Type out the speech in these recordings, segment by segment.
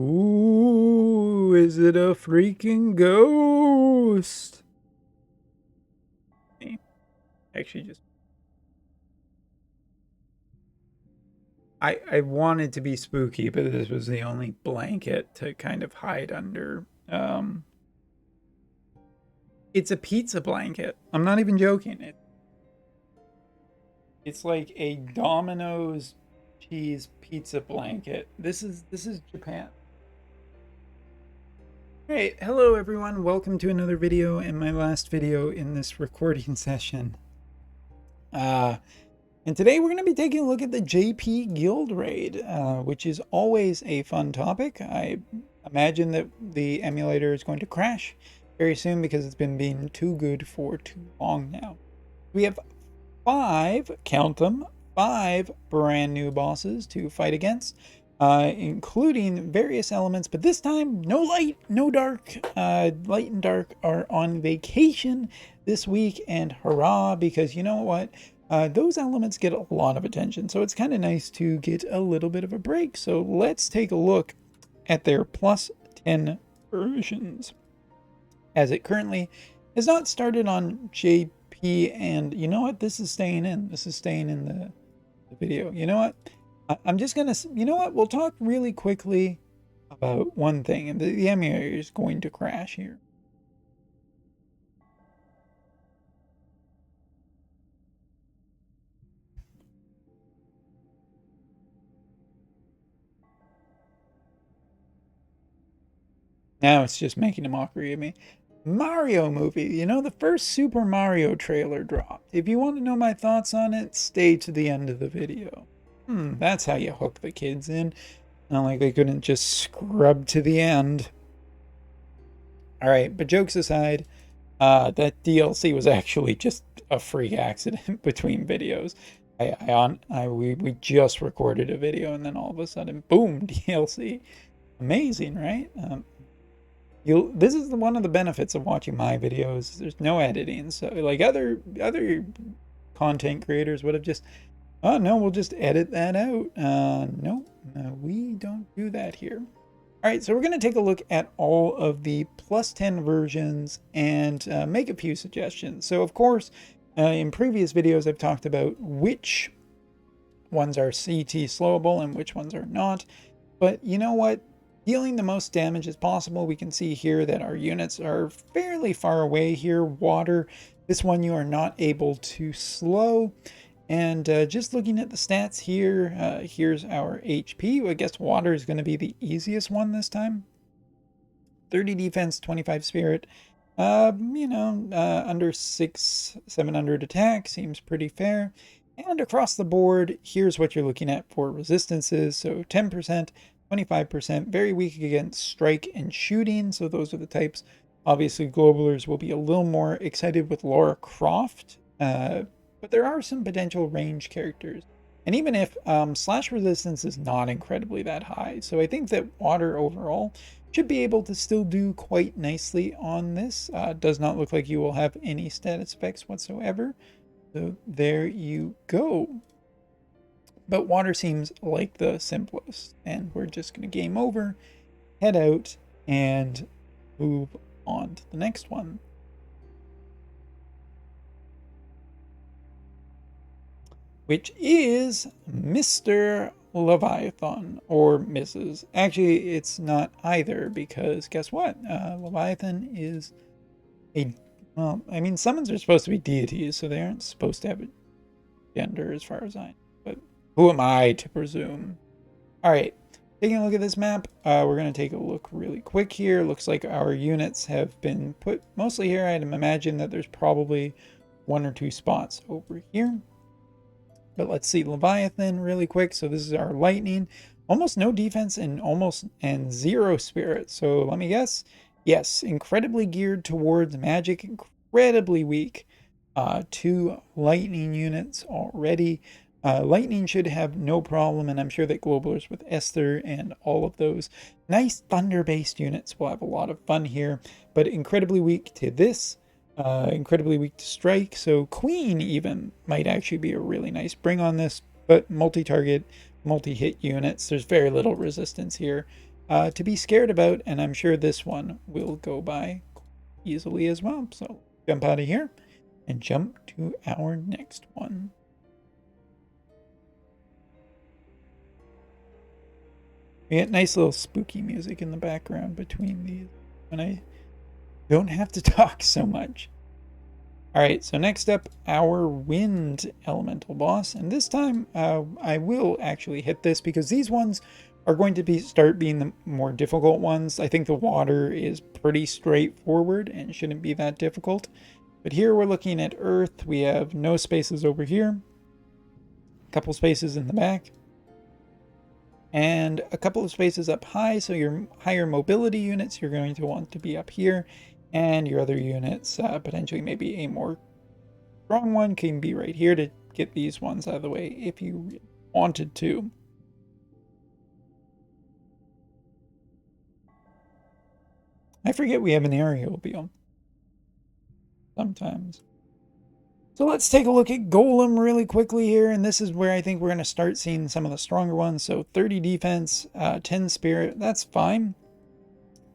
Ooh, is it a freaking ghost? Actually, just I wanted to be spooky, but this was the only blanket to kind of hide under. It's a pizza blanket. I'm not even joking. It's like a Domino's cheese pizza blanket. This is Japan. Hey, hello everyone. Welcome to another video and my last video in this recording session. And today we're going to be taking a look at the JP Guild Raid, which is always a fun topic. I imagine that the emulator is going to crash very soon because it's been being too good for too long now. We have count them, 5 brand new bosses to fight against, including various elements, but this time no light, no dark. Light and dark are on vacation this week, and hurrah, because you know what? Those elements get a lot of attention, so it's kind of nice to get a little bit of a break. So let's take a look at their plus 10 versions. As it currently has not started on JP, and you know what? This is staying in. This is staying in the video. You know what? I'm just going to, you know what? We'll talk really quickly about one thing, and the emulator is going to crash here. Now it's just making a mockery of me. Mario movie. You know, the first Super Mario trailer dropped. If you want to know my thoughts on it, stay to the end of the video. That's how you hook the kids in. Not like they couldn't just scrub to the end. Alright, but jokes aside, that DLC was actually just a freak accident between videos. We just recorded a video and then all of a sudden, boom, DLC. Amazing, right? This is one of the benefits of watching my videos. There's no editing, so like other content creators would have just, oh no, we'll just edit that out. No, we don't do that here. All right, so we're going to take a look at all of the plus 10 versions and make a few suggestions. So of course, in previous videos, I've talked about which ones are CT slowable and which ones are not. But you know what? Dealing the most damage as possible, we can see here that our units are fairly far away here. Water, this one you are not able to slow. And just looking at the stats here, here's our HP. I guess water is going to be the easiest one this time. 30 defense, 25 spirit. Under 700 attack seems pretty fair. And across the board, here's what you're looking at for resistances. So 10%, 25%, very weak against strike and shooting. So those are the types. Obviously, globalers will be a little more excited with Lara Croft. But there are some potential range characters. And even if slash resistance is not incredibly that high. So I think that water overall should be able to still do quite nicely on this. Does not look like you will have any status effects whatsoever. So there you go. But water seems like the simplest. And we're just going to game over, head out, and move on to the next one. Which is Mr. Leviathan, or Mrs. Actually, it's not either, because guess what? Leviathan is well, I mean, summons are supposed to be deities, so they aren't supposed to have a gender as far as I know. But who am I to presume? All right, taking a look at this map, we're going to take a look really quick here. Looks like our units have been put mostly here. I'd imagine that there's probably 1 or 2 spots over here. But let's see Leviathan really quick. So this is our lightning. Almost no defense and 0 spirit. So let me guess. Yes, incredibly geared towards magic. Incredibly weak. 2 lightning units already. Lightning should have no problem, and I'm sure that globalers with Esther and all of those nice thunder-based units will have a lot of fun here. But incredibly weak to this. Incredibly weak to strike, so Queen even might actually be a really nice bring on this, but multi-target, multi-hit units, there's very little resistance here. to be scared about, and I'm sure this one will go by easily as well. So jump out of here and jump to our next one. We get nice little spooky music in the background between these when I don't have to talk so much. Alright, so next up, our wind elemental boss. And this time, I will actually hit this because these ones are going to start being the more difficult ones. I think the water is pretty straightforward and shouldn't be that difficult. But here we're looking at earth. We have no spaces over here. A couple spaces in the back. And a couple of spaces up high, so your higher mobility units you're going to want to be up here, and your other units, potentially maybe a more strong one, can be right here to get these ones out of the way if you wanted to. I forget we have an aerial biome sometimes. So let's take a look at Golem really quickly here, and this is where I think we're going to start seeing some of the stronger ones. So 30 defense, 10 spirit, that's fine.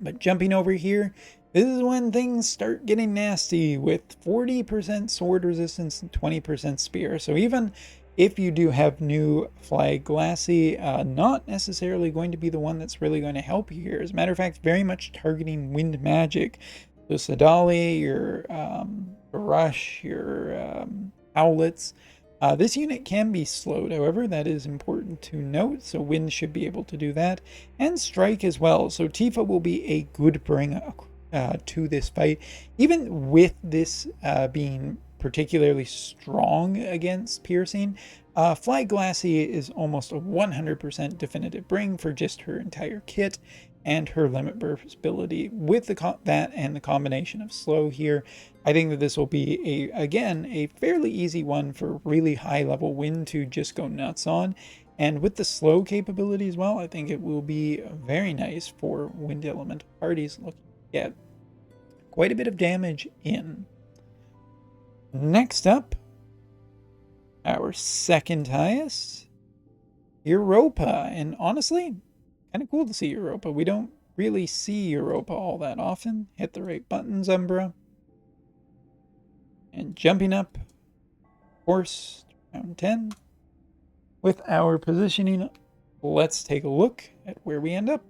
But jumping over here, this is when things start getting nasty with 40% sword resistance and 20% spear. So even if you do have new Flag Glassy, not necessarily going to be the one that's really going to help you here. As a matter of fact, very much targeting wind magic. So Sadali, your Rush, your Owlets. This unit can be slowed, however, that is important to note, so Wind should be able to do that. And Strike as well, so Tifa will be a good bring to this fight. Even with this being particularly strong against Piercing, Flag Glassy is almost a 100% definitive bring for just her entire kit and her limit burst ability. With that and the combination of slow here, I think that this will be again a fairly easy one for really high level Wind to just go nuts on. And with the slow capability as well, I think it will be very nice for Wind elemental parties looking to get quite a bit of damage in. Next up, our second highest, Europa. And honestly, kind of cool to see Europa. We don't really see Europa all that often. Hit the right buttons, Umbra. And jumping up, of course, round 10. With our positioning, let's take a look at where we end up.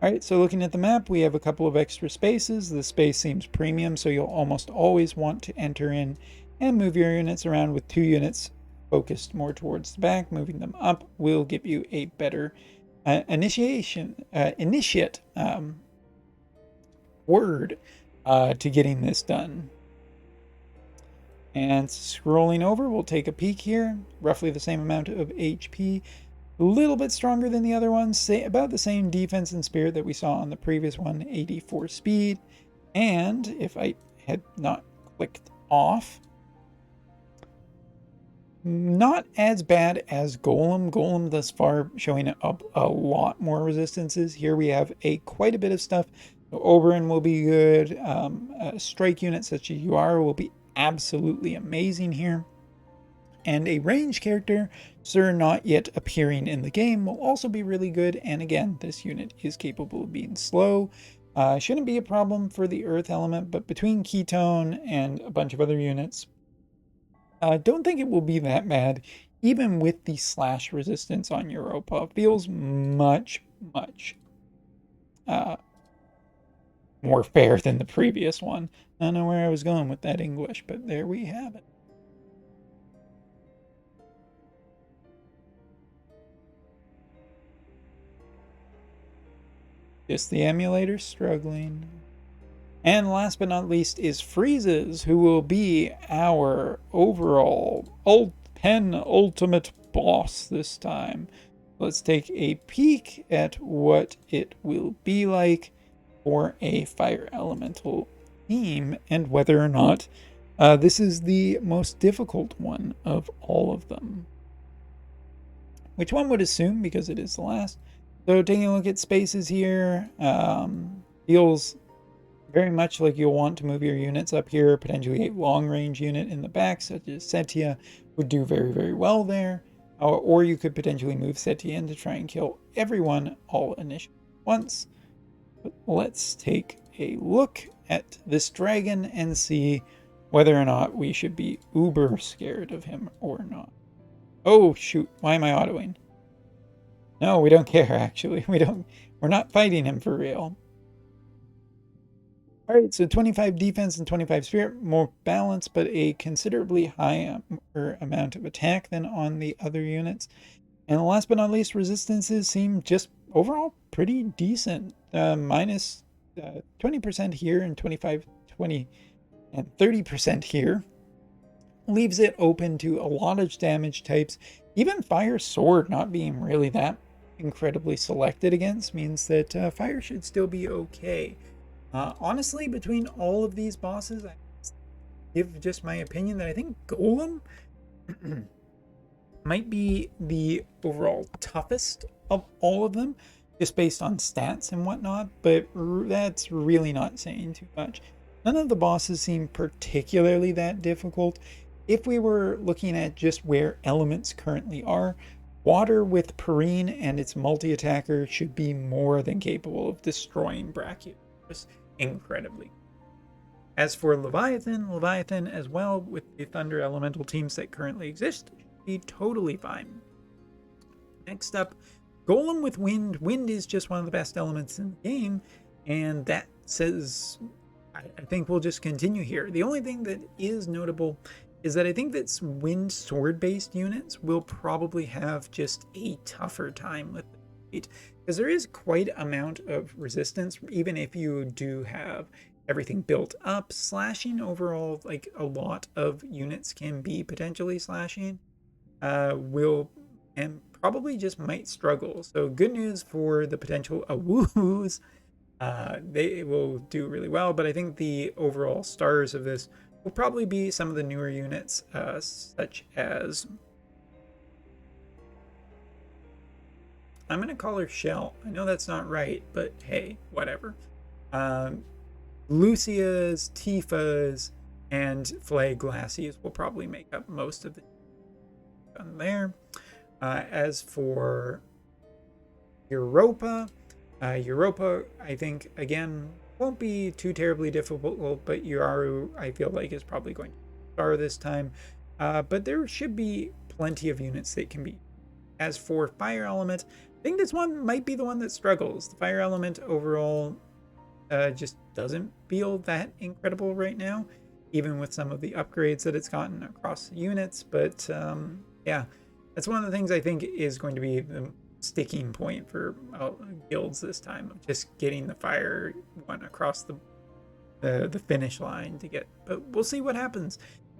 Alright, so looking at the map, we have a couple of extra spaces. The space seems premium, so you'll almost always want to enter in and move your units around with 2 units focused more towards the back. Moving them up will give you a better initiate word to getting this done. And scrolling over, we'll take a peek here. Roughly the same amount of HP. A little bit stronger than the other ones. About the same defense and spirit that we saw on the previous one. 84 speed. And if I had not clicked off, not as bad as Golem. Golem thus far showing up a lot more resistances. Here we have quite a bit of stuff. So Oberyn will be good. A strike unit such as Yara will be absolutely amazing here. And a range character, Sir not yet appearing in the game, will also be really good. And again, this unit is capable of being slow. Shouldn't be a problem for the earth element, but between Ketone and a bunch of other units, don't think it will be that bad. Even with the slash resistance on Europa, feels much more fair than the previous one. I don't know where I was going with that English, but there we have it. Just the emulator struggling. And last but not least is Freezes, who will be our overall penultimate boss this time. Let's take a peek at what it will be like for a fire elemental team and whether or not this is the most difficult one of all of them. Which one would assume, because it is the last. So taking a look at spaces here, feels very much like you'll want to move your units up here, potentially a long-range unit in the back, such as Setia, would do very, very well there. Or you could potentially move Setien to try and kill everyone all initially once. But let's take a look at this dragon and see whether or not we should be uber scared of him or not. Oh shoot, why am I autoing? No, we don't care actually. We're not fighting him for real. Alright, so 25 defense and 25 spirit, more balance, but a considerably higher amount of attack than on the other units. And last but not least, resistances seem just overall pretty decent. Minus 20% here and 25, 20, and 30% here. Leaves it open to a lot of damage types. Even Fire Sword not being really that incredibly selected against means that Fire should still be okay. Honestly, between all of these bosses, I give just my opinion that I think Golem might be the overall toughest of all of them, just based on stats and whatnot, but that's really not saying too much. None of the bosses seem particularly that difficult. If we were looking at just where elements currently are, water with Perrine and its multi-attacker should be more than capable of destroying Brachiosaurus incredibly. As for Leviathan as well, with the Thunder Elemental teams that currently exist, should be totally fine. Next up, Golem with Wind. Wind is just one of the best elements in the game, and that says I think we'll just continue here. The only thing that is notable is that I think that wind sword based units will probably have just a tougher time with it, because there is quite amount of resistance even if you do have everything built up. Slashing overall, like a lot of units can be potentially slashing, will and probably just might struggle. So good news for the potential awoos. They will do really well, but I think the overall stars of this will probably be some of the newer units, such as, I'm going to call her Shell. I know that's not right, but hey, whatever. Lucia's, Tifa's, and Flag Glacius will probably make up most of the on there. As for Europa, I think, again, won't be too terribly difficult, but Uraru, I feel like, is probably going to star this time. But there should be plenty of units that can be. As for Fire Element, I think this one might be the one that struggles. The Fire Element overall just doesn't feel that incredible right now, even with some of the upgrades that it's gotten across the units. But yeah, that's one of the things I think is going to be the sticking point for guilds this time, of just getting the fire one across the finish line to get. But we'll see what happens.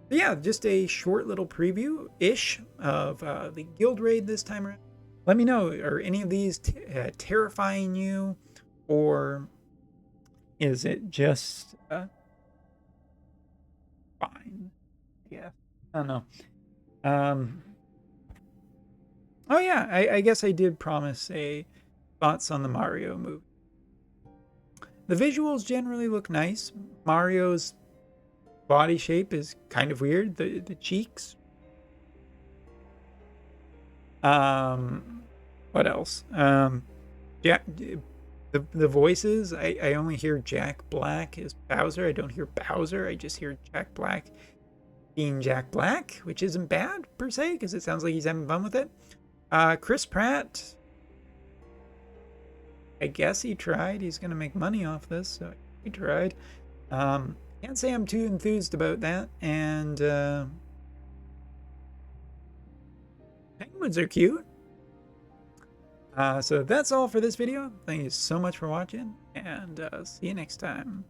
But yeah, just a short little preview ish of the guild raid this time around. Let me know, are any of these terrifying you, or is it just fine? Yeah, I don't know. Oh yeah, I guess I did promise a thoughts on the Mario movie. The visuals generally look nice. Mario's body shape is kind of weird. The cheeks. What else? Yeah, the voices. I only hear Jack Black as Bowser. I don't hear Bowser. I just hear Jack Black being Jack Black, which isn't bad per se, because it sounds like he's having fun with it. Chris Pratt, I guess he tried. He's gonna make money off this, so he tried. Can't say I'm too enthused about that. And penguins are cute. So that's all for this video. Thank you so much for watching, and see you next time.